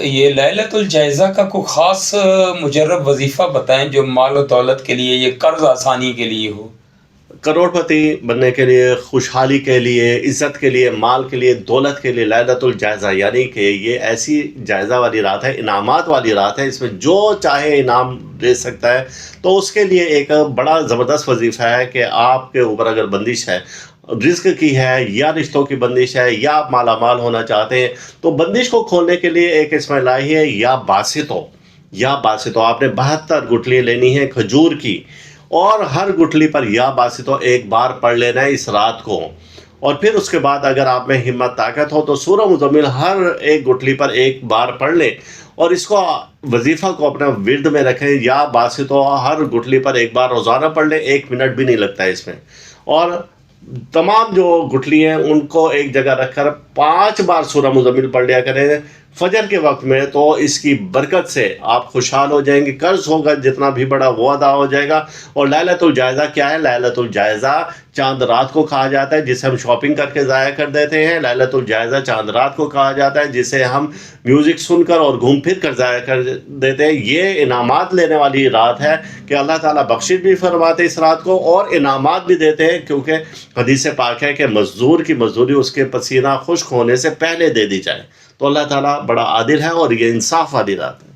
یہ لیلۃ الجائزہ کا کوئی خاص مجرب وظیفہ بتائیں جو مال و دولت کے لیے، یہ قرض آسانی کے لیے ہو؟ کروڑ پتی بننے کے لیے، خوشحالی کے لیے، عزت کے لیے، مال کے لیے، دولت کے لیے لیلۃ الجائزہ، یعنی کہ یہ ایسی جائزہ والی رات ہے، انعامات والی رات ہے، اس میں جو چاہے انعام دے سکتا ہے۔ تو اس کے لیے ایک بڑا زبردست وظیفہ ہے کہ آپ کے اوپر اگر بندش ہے، رزق کی ہے یا رشتوں کی بندش ہے یا آپ مالا مال ہونا چاہتے ہیں، تو بندش کو کھولنے کے لیے ایک اسم الہی ہے یا باسطو۔ یا باسطو آپ نے 72 گٹھلی لینی ہے کھجور کی، اور ہر گٹھلی پر یا باسطو ایک بار پڑھ لینا ہے اس رات کو۔ اور پھر اس کے بعد اگر آپ میں ہمت طاقت ہو تو سورہ مزمل ہر ایک گٹھلی پر ایک بار پڑھ لیں، اور اس کو وظیفہ کو اپنا ورد میں رکھیں۔ یا باسطو ہر گٹھلی پر ایک بار روزانہ پڑھ لیں، 1 منٹ بھی نہیں لگتا ہے اس میں۔ اور تمام جو گٹھلی ہیں ان کو ایک جگہ رکھ کر 5 بار سورہ مزمل پڑھ لیا کریں فجر کے وقت میں، تو اس کی برکت سے آپ خوشحال ہو جائیں گے، قرض ہوگا جتنا بھی بڑا وہ ادا ہو جائے گا۔ اور لیلۃ الجائزہ کیا ہے؟ لیلۃ الجائزہ چاند رات کو کہا جاتا ہے، جسے ہم شاپنگ کر کے ضائع کر دیتے ہیں۔ لیلۃ الجائزہ چاند رات کو کہا جاتا ہے، جسے ہم میوزک سن کر اور گھوم پھر کر ضائع کر دیتے ہیں۔ یہ انعامات لینے والی رات ہے کہ اللہ تعالیٰ بخشش بھی فرماتے اس رات کو اور انعامات بھی دیتے ہیں، کیونکہ حدیث پاک ہے کہ مزدور کی مزدوری اس کے پسینہ خشک ہونے سے پہلے دے دی جائے۔ تو اللہ تعالیٰ بڑا عادل ہے اور یہ انصاف والی رات ہے۔